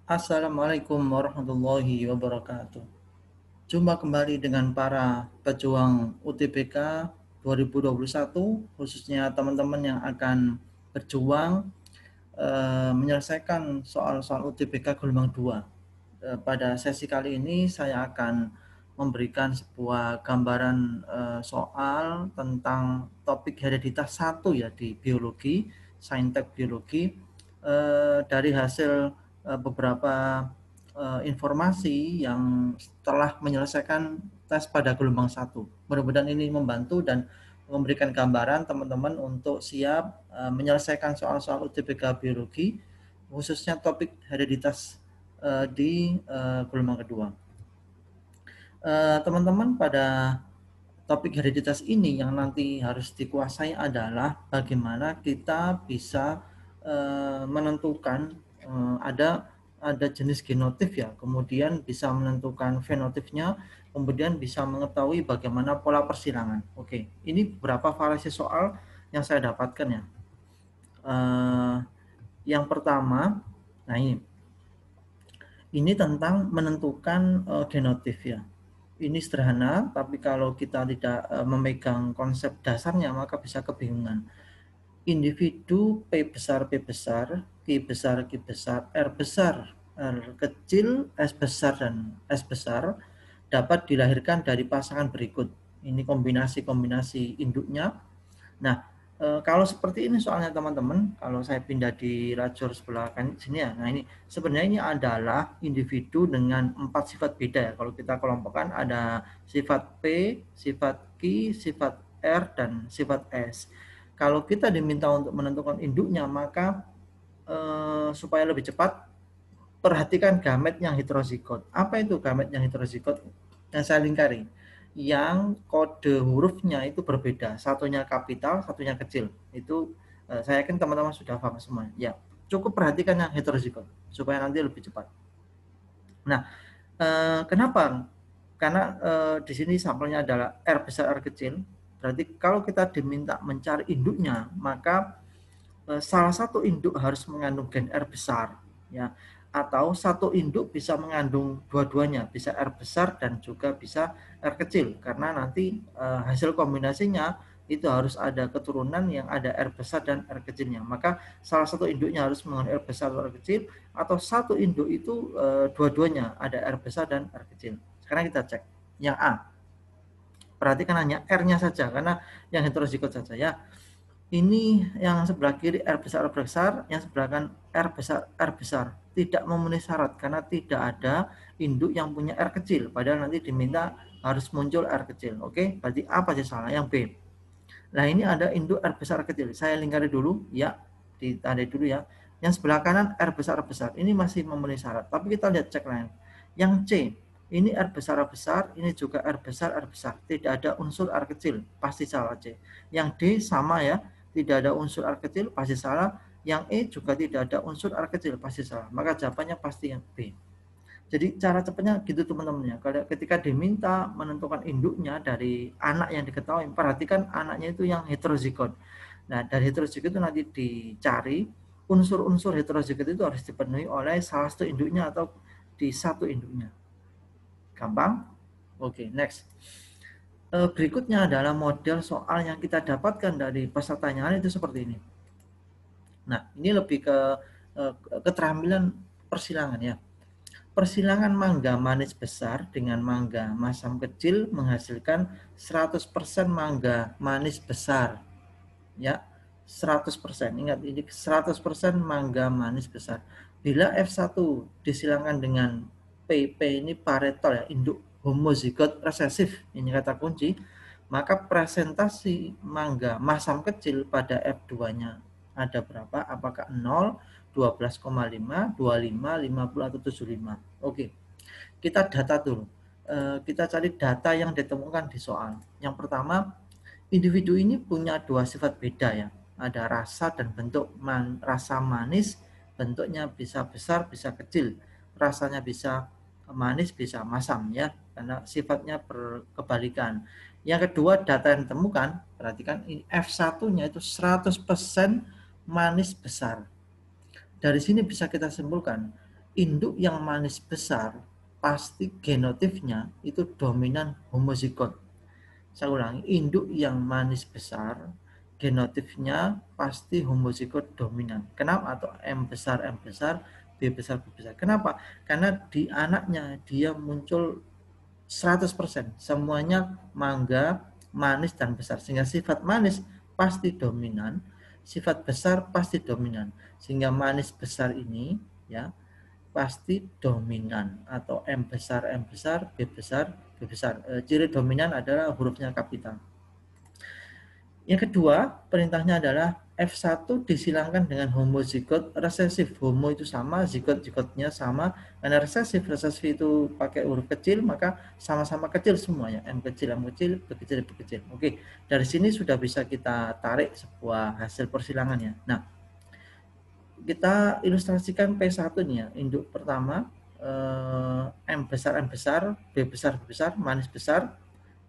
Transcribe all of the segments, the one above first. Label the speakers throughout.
Speaker 1: Assalamualaikum warahmatullahi wabarakatuh. Jumpa kembali dengan para pejuang UTBK 2021, khususnya teman-teman yang akan berjuang menyelesaikan soal-soal UTBK gelombang 2. Pada sesi kali ini saya akan memberikan sebuah gambaran soal tentang topik hereditas 1 ya di biologi, saintek biologi, dari hasil beberapa informasi yang telah menyelesaikan tes pada gelombang 1. Mudah-mudahan ini membantu dan memberikan gambaran teman-teman untuk siap menyelesaikan soal-soal UTBK biologi, khususnya topik hereditas di gelombang kedua. Teman-teman, pada topik hereditas ini yang nanti harus dikuasai adalah bagaimana kita bisa menentukan ada jenis genotip ya, kemudian bisa menentukan fenotipnya, kemudian bisa mengetahui bagaimana pola persilangan. Oke, ini beberapa variasi soal yang saya dapatkan ya. Yang pertama, nah ini tentang menentukan genotip ya. Ini sederhana, tapi kalau kita tidak memegang konsep dasarnya maka bisa kebingungan. Individu P besar, Q besar, R besar, R kecil, S besar, dan S besar dapat dilahirkan dari pasangan berikut. Ini kombinasi-kombinasi induknya. Nah, kalau seperti ini soalnya teman-teman, kalau saya pindah di lajur sebelah kan sini ya. Nah, ini sebenarnya ini adalah individu dengan 4 sifat beda ya. Kalau kita kelompokkan ada sifat P, sifat Q, sifat R, dan sifat S. Kalau kita diminta untuk menentukan induknya, maka supaya lebih cepat, perhatikan gamet yang heterozigot. Apa itu gamet yang heterozigot? Yang saya lingkari, yang kode hurufnya itu berbeda, satunya kapital, satunya kecil. Itu saya yakin teman-teman sudah paham semua. Ya, cukup perhatikan yang heterozigot supaya nanti lebih cepat. Nah, kenapa? Karena di sini sampelnya adalah R besar, R kecil. Berarti kalau kita diminta mencari induknya, maka salah satu induk harus mengandung gen R besar, ya, atau satu induk bisa mengandung dua-duanya, bisa R besar dan juga bisa R kecil, karena nanti hasil kombinasinya itu harus ada keturunan yang ada R besar dan R kecilnya. Maka salah satu induknya harus mengandung R besar atau R kecil, atau satu induk itu dua-duanya ada R besar dan R kecil. Sekarang kita cek yang A. Perhatikan hanya R-nya saja, karena yang heterozigot saja ya. Ini yang sebelah kiri R besar, yang sebelah kanan R besar. Tidak memenuhi syarat karena tidak ada induk yang punya R kecil. Padahal nanti diminta harus muncul R kecil. Oke, berarti apa sih salah? Yang B. Nah, ini ada induk R besar kecil. Saya lingkari dulu, ya, ditandai dulu ya. Yang sebelah kanan R besar. Ini masih memenuhi syarat. Tapi kita lihat cek lain. Yang C, ini R besar, ini juga R besar. Tidak ada unsur R kecil, pasti salah C. Yang D sama ya, tidak ada unsur R kecil, pasti salah. Yang E juga tidak ada unsur R kecil, pasti salah. Maka jawabannya pasti yang B. Jadi cara cepatnya gitu teman-teman ya. Kalau ketika diminta menentukan induknya dari anak yang diketahui, perhatikan anaknya itu yang heterozigot. Nah, dari heterozigot itu nanti dicari unsur-unsur heterozigot itu harus dipenuhi oleh salah satu induknya atau di satu induknya. Gampang? Oke, next. Berikutnya adalah model soal yang kita dapatkan dari pertanyaan itu seperti ini. Nah, ini lebih ke keterampilan persilangan ya. Persilangan mangga manis besar dengan mangga masam kecil menghasilkan 100% mangga manis besar. Ya, 100%. Ingat, ini 100% mangga manis besar. Bila F1 disilangkan dengan PP ini paretal ya, induk homozigot resesif, ini kata kunci, maka presentasi mangga masam kecil pada F2-nya ada berapa? Apakah 0, 12,5, 25, 50, atau 75? Oke, kita data dulu. Kita cari data yang ditemukan di soal. Yang pertama, individu ini punya dua sifat beda ya. Ada rasa dan bentuk. Rasa manis, bentuknya bisa besar, bisa kecil. Rasanya bisa manis, bisa masam ya, karena sifatnya berkebalikan. Yang kedua, data yang ditemukan, perhatikan ini F1-nya itu 100% manis besar. Dari sini bisa kita simpulkan, induk yang manis besar pasti genotipnya itu dominan homozigot. Saya ulangi, induk yang manis besar genotipnya pasti homozigot dominan. Kenapa? Atau M besar, B besar, B besar. Kenapa? Karena di anaknya dia muncul 100%. Semuanya mangga, manis, dan besar. Sehingga sifat manis pasti dominan, sifat besar pasti dominan. Sehingga manis besar ini ya pasti dominan. Atau M besar, B besar, B besar. Ciri dominan adalah hurufnya kapital. Yang kedua, perintahnya adalah F1 disilangkan dengan homozigot resesif. Homo itu sama, zigot-zigotnya sama. Karena resesif itu pakai huruf kecil, maka sama-sama kecil semuanya. M kecil, B kecil, B kecil. Oke, dari sini sudah bisa kita tarik sebuah hasil persilangannya. Nah, kita ilustrasikan P1 nih ya. Induk pertama, M besar, B besar, B besar, manis besar.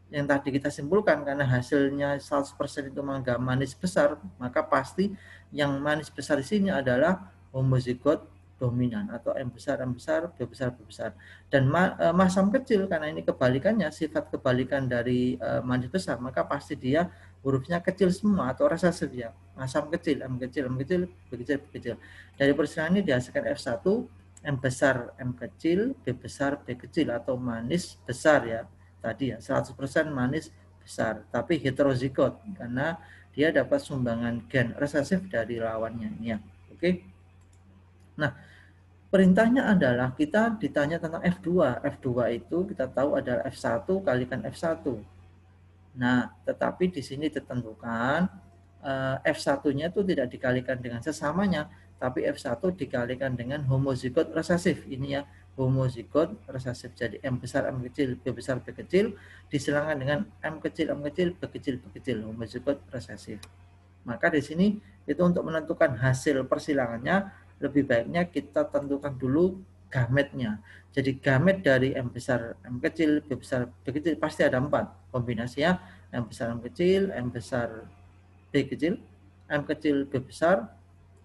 Speaker 1: Yang tadi kita simpulkan karena hasilnya 100% itu mangga manis besar, maka pasti yang manis besar di sini adalah homozigot dominan atau M besar, B besar, B besar. Dan masam kecil karena ini kebalikannya, sifat kebalikan dari manis besar, maka pasti dia hurufnya kecil semua atau resesif ya. Masam kecil, M kecil, B kecil, B kecil. Dari persilangan ini dihasilkan F1, M besar, M kecil, B besar, B kecil atau manis besar ya. Tadi ya 100% manis besar, tapi heterozigot karena dia dapat sumbangan gen resesif dari lawannya ya. Oke. Nah, perintahnya adalah kita ditanya tentang F2. F2 itu kita tahu adalah F1 kalikan F1. Nah, tetapi di sini ditentukan F1-nya itu tidak dikalikan dengan sesamanya, tapi F1 dikalikan dengan homozigot resesif. Ini ya, homozigot resesif. Jadi M besar, M kecil, B besar, B kecil disilangkan dengan M kecil, B kecil, B kecil, homozigot resesif. Maka di sini itu untuk menentukan hasil persilangannya lebih baiknya kita tentukan dulu gametnya. Jadi gamet dari M besar, M kecil, B besar, B kecil pasti ada 4 kombinasinya. M besar, M kecil, M besar, B kecil, M kecil, B besar,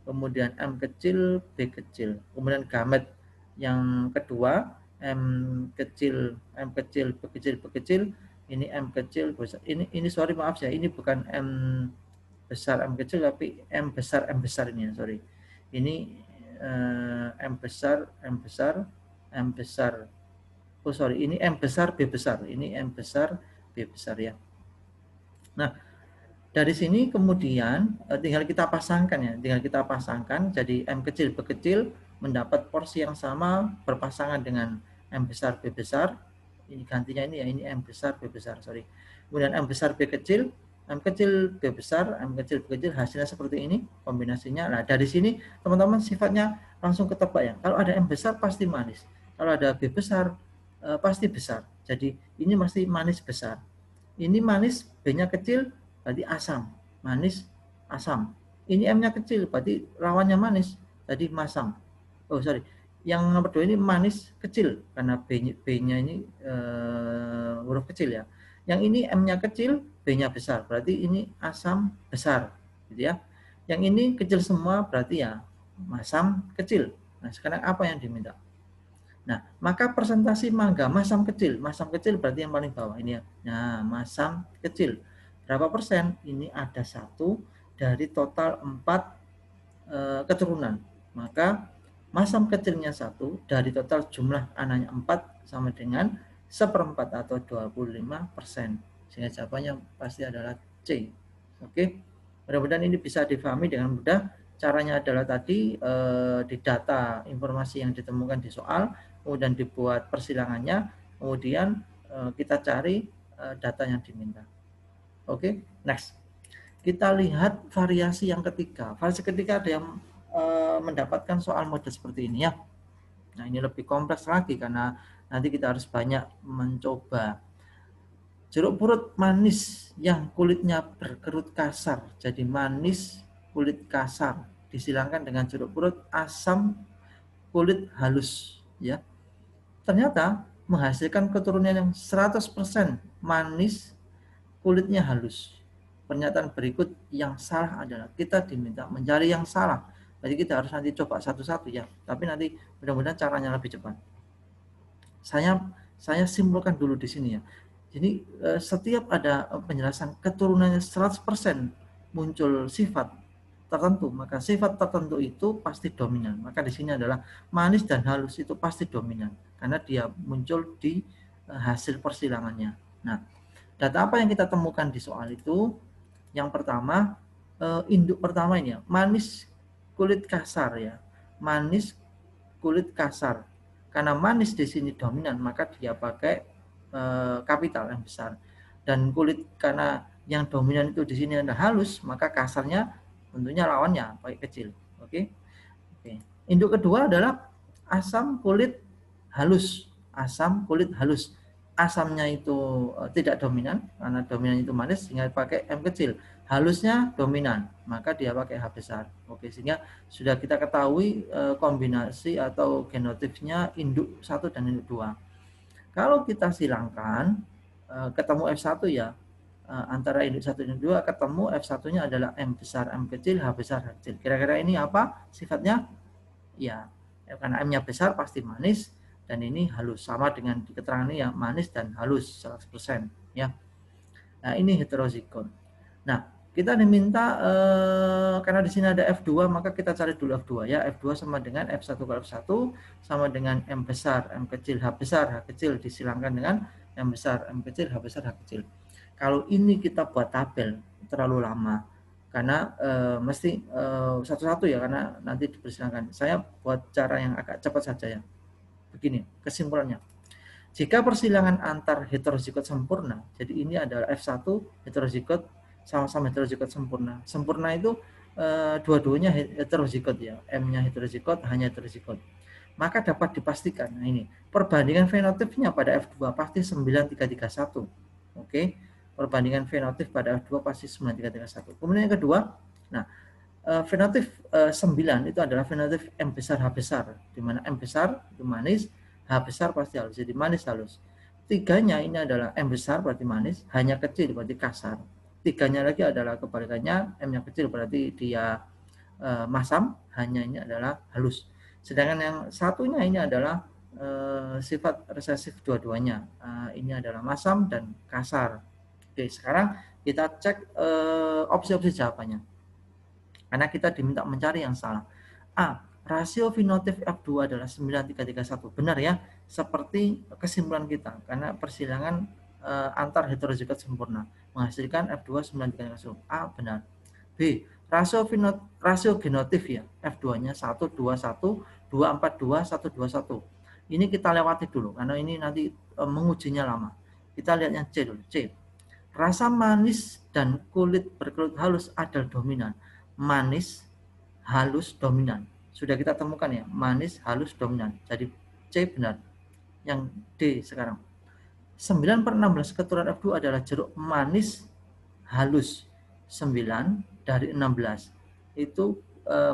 Speaker 1: kemudian M kecil, B kecil. Kemudian gamet yang kedua, M kecil, B kecil, ini M kecil, besar. Ini sorry maaf ya, ini bukan M besar, M kecil, tapi M besar ini, sorry. Ini M besar, oh sorry, ini M besar, B besar. Ini M besar, B besar ya. Nah, dari sini kemudian tinggal kita pasangkan ya, jadi M kecil, B kecil mendapat porsi yang sama berpasangan dengan M besar, B besar. Ini gantinya ini ya, ini M besar, B besar, sorry. Kemudian M besar, B kecil, M kecil, B besar, M kecil, B kecil, hasilnya seperti ini kombinasinya. Nah, dari sini teman-teman sifatnya langsung ketebak ya. Kalau ada M besar pasti manis. Kalau ada B besar pasti besar. Jadi ini masih manis besar. Ini manis, B-nya kecil, berarti asam, manis, asam. Ini M-nya kecil, berarti lawannya manis, jadi masam. Oh sorry, yang nomor 2 ini manis kecil, karena B-nya ini huruf kecil ya. Yang ini M-nya kecil, B-nya besar, berarti ini asam besar, gitu ya. Yang ini kecil semua, berarti ya masam kecil. Nah sekarang apa yang diminta? Nah, maka presentasi mangga masam kecil berarti yang paling bawah ini ya. Nah, masam kecil. Berapa persen? Ini ada 1 dari total 4 keturunan. Maka masam kecilnya 1 dari total jumlah anaknya 4 sama dengan 1/4 atau 25%. Sehingga jawabannya pasti adalah C. Oke. Mudah-mudahan ini bisa difahami dengan mudah. Caranya adalah tadi didata informasi yang ditemukan di soal, kemudian dibuat persilangannya, kemudian kita cari data yang diminta. Oke, next. Kita lihat variasi yang ketiga. Variasi ketiga ada yang mendapatkan soal model seperti ini ya. Nah, ini lebih kompleks lagi karena nanti kita harus banyak mencoba. Jeruk purut manis yang kulitnya berkerut kasar, jadi manis kulit kasar, disilangkan dengan jeruk purut asam kulit halus ya. Ternyata menghasilkan keturunan yang 100% manis kulitnya halus. Pernyataan berikut yang salah adalah kita diminta mencari yang salah. Jadi kita harus nanti coba satu-satu ya. Tapi nanti mudah-mudahan caranya lebih cepat. Saya simpulkan dulu di sini ya. Jadi setiap ada penjelasan keturunannya 100% muncul sifat tertentu, maka sifat tertentu itu pasti dominan. Maka di sini adalah manis dan halus itu pasti dominan karena dia muncul di hasil persilangannya. Nah, data apa yang kita temukan di soal itu? Yang pertama, induk pertama ini ya, manis kulit kasar ya. Manis kulit kasar. Karena manis di sini dominan, maka dia pakai kapital yang besar. Dan kulit karena yang dominan itu di sini adalah halus, maka kasarnya tentunya lawannya pakai kecil. Oke. Oke. Induk kedua adalah asam kulit halus. Asam kulit halus. Asamnya itu tidak dominan karena dominan itu manis sehingga pakai M kecil. Halusnya dominan, maka dia pakai H besar. Oke, sehingga sudah kita ketahui kombinasi atau genotipnya induk 1 dan induk 2. Kalau kita silangkan, ketemu F1 ya, antara induk 1 dan induk 2 ketemu F1-nya adalah M besar, M kecil, H besar, H kecil. Kira-kira ini apa sifatnya? Ya, karena M-nya besar pasti manis, dan ini halus. Sama dengan di keterangan ini ya, manis dan halus 100%. Ya. Nah, ini heterozigot. Nah, kita diminta, karena di sini ada F2, maka kita cari dulu F2 ya. F2 sama dengan F1 kali F1, sama dengan M besar, M kecil, H besar, H kecil, disilangkan dengan M besar, M kecil, H besar, H kecil. Kalau ini kita buat tabel, terlalu lama. Karena mesti satu-satu ya, karena nanti dipersilakan. Saya buat cara yang agak cepat saja ya. Begini, kesimpulannya. Jika persilangan antar heterozigot sempurna, jadi ini adalah F1 heterozigot sama-sama heterozigot sempurna. Sempurna itu dua-duanya heterozigot ya, M-nya heterozigot, hanya heterozigot. Maka dapat dipastikan, nah ini, perbandingan fenotipnya pada F2 pasti 9331. Oke, perbandingan fenotip pada F2 pasti 9331. Kemudian yang kedua, nah, fenotip 9 itu adalah fenotip M besar, H besar, di mana M besar itu manis, H besar pasti halus, jadi manis halus. Tiganya ini adalah M besar berarti manis, H-nya kecil berarti kasar. Tiganya lagi adalah kebalikannya, M-nya kecil berarti dia masam, H-nya ini adalah halus. Sedangkan yang satunya ini adalah sifat resesif dua-duanya. Ini adalah masam dan kasar. Oke, sekarang kita cek opsi-opsi jawabannya. Karena kita diminta mencari yang salah. A. Rasio fenotip F2 adalah 9331. Benar ya, seperti kesimpulan kita. Karena persilangan antar heterozigot sempurna menghasilkan F2 9331. A. Benar. B. Rasio genotip ya, F2-nya 121, 242, 121. Ini kita lewati dulu, karena ini nanti mengujinya lama. Kita lihat yang C dulu. C. Rasa manis dan kulit berkelut halus adalah dominan. Manis, halus, dominan. Sudah kita temukan ya, manis, halus, dominan. Jadi C benar. Yang D sekarang. 9/16 keturunan F2 adalah jeruk manis, halus. 9 dari 16. Itu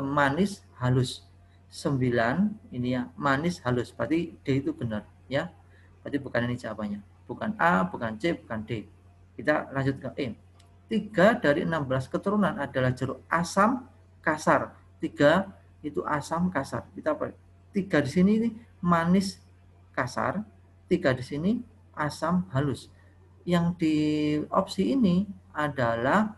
Speaker 1: manis, halus. 9 ini ya, manis, halus. Berarti D itu benar ya. Berarti bukan ini jawabannya. Bukan A, bukan C, bukan D. Kita lanjut ke E. 3 dari 16 keturunan adalah jeruk asam kasar. 3 itu asam kasar. Kita apa? 3 di sini ini manis kasar, 3 di sini asam halus. Yang di opsi ini adalah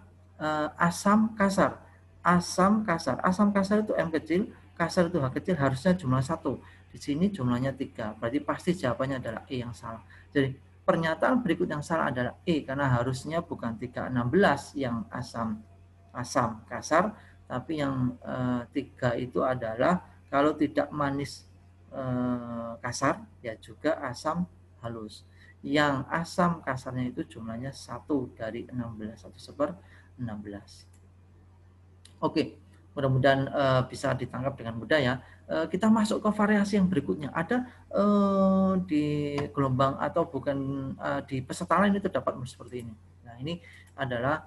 Speaker 1: asam kasar. Asam kasar. Asam kasar itu M kecil, kasar itu H kecil, harusnya jumlah 1. Di sini jumlahnya 3. Berarti pasti jawabannya adalah E yang salah. Jadi pernyataan berikut yang salah adalah E, karena harusnya bukan 316 yang asam kasar, tapi yang 3 itu adalah kalau tidak manis kasar ya juga asam halus. Yang asam kasarnya itu jumlahnya 1 dari 16, 1/16. Oke, mudah-mudahan bisa ditangkap dengan mudah ya. Kita masuk ke variasi yang berikutnya. Ada di gelombang atau bukan di peserta lain itu dapat seperti ini. Nah, ini adalah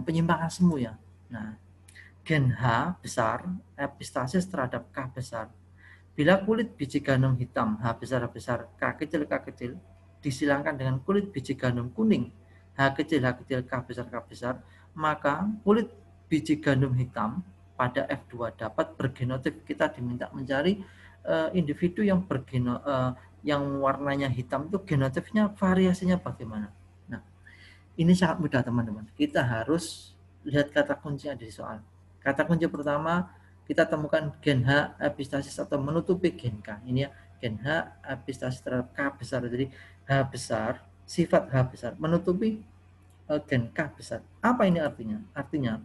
Speaker 1: penyimpangan semu ya. Nah, gen H besar, epistasis terhadap K besar. Bila kulit biji gandum hitam, H besar, K kecil, disilangkan dengan kulit biji gandum kuning, H kecil, K besar, maka kulit biji gandum hitam pada F2 dapat bergenotip, kita diminta mencari individu yang yang warnanya hitam itu genotipnya variasinya bagaimana. Nah, ini sangat mudah teman-teman. Kita harus lihat kata kunci yang ada di soal. Kata kunci pertama, kita temukan gen H epistasis atau menutupi gen K. Ini ya, gen H epistasis terhadap K besar. Jadi H besar, sifat H besar menutupi gen K besar. Apa ini artinya? Artinya,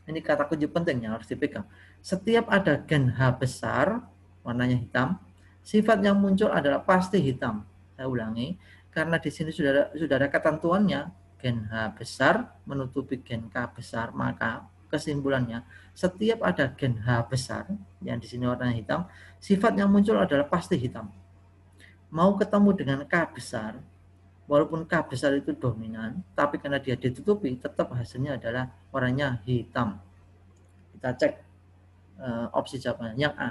Speaker 1: ini kata kunci pentingnya harus dipegang. Setiap ada gen H besar, warnanya hitam, sifat yang muncul adalah pasti hitam. Saya ulangi, karena di sini sudah ada ketentuannya, gen H besar menutupi gen K besar, maka kesimpulannya setiap ada gen H besar yang di sini warnanya hitam, sifat yang muncul adalah pasti hitam. Mau ketemu dengan K besar, walaupun K besar itu dominan, tapi karena dia ditutupi, tetap hasilnya adalah warnanya hitam. Kita cek opsi jawabannya. Yang A,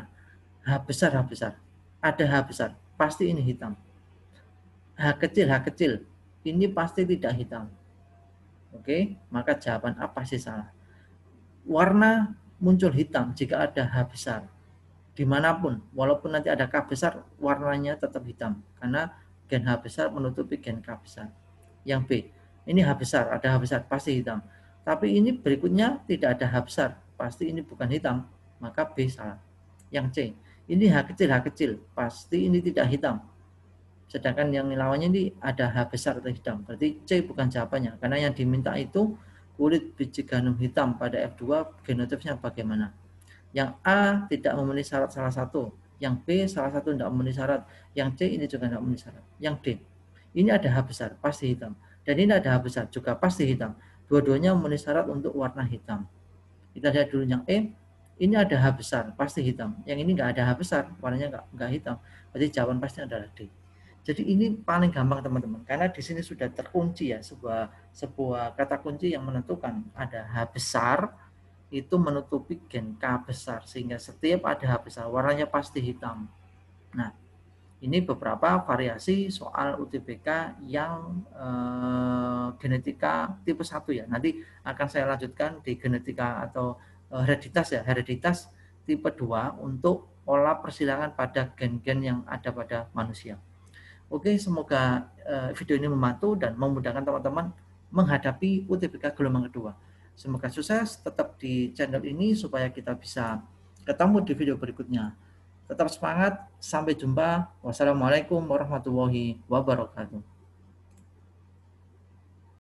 Speaker 1: H besar, H besar. Ada H besar, pasti ini hitam. H kecil, ini pasti tidak hitam. Oke, maka jawaban A pasti salah. Warna muncul hitam jika ada H besar. Dimanapun, walaupun nanti ada K besar, warnanya tetap hitam. Karena gen H besar menutupi gen K besar. Yang B, ini H besar, ada H besar, pasti hitam. Tapi ini berikutnya tidak ada H besar, pasti ini bukan hitam, maka B salah. Yang C, ini H kecil, pasti ini tidak hitam. Sedangkan yang lawannya ini ada H besar atau hitam, berarti C bukan jawabannya. Karena yang diminta itu kulit biji gandum hitam pada F2, genotipnya bagaimana. Yang A tidak memenuhi syarat salah satu, yang B salah satu tidak memenuhi syarat, yang C ini juga tidak memenuhi syarat. Yang D, ini ada H besar, pasti hitam. Dan ini ada H besar, juga pasti hitam. Dua-duanya memenuhi syarat untuk warna hitam. Kita lihat dulu yang E, ini ada H besar, pasti hitam. Yang ini nggak ada H besar, warnanya nggak hitam. Berarti jawaban pasti adalah D. Jadi ini paling gampang teman-teman, karena di sini sudah terkunci ya sebuah kata kunci yang menentukan ada H besar itu menutupi gen K besar, sehingga setiap ada H besar warnanya pasti hitam. Nah, ini beberapa variasi soal UTBK yang genetika tipe 1 ya. Nanti akan saya lanjutkan di genetika atau hereditas ya, hereditas tipe 2 untuk pola persilangan pada gen-gen yang ada pada manusia. Oke, semoga video ini membantu dan memudahkan teman-teman menghadapi UTBK gelombang kedua. Semoga sukses tetap di channel ini supaya kita bisa ketemu di video berikutnya. Tetap semangat, sampai jumpa. Wassalamualaikum warahmatullahi wabarakatuh.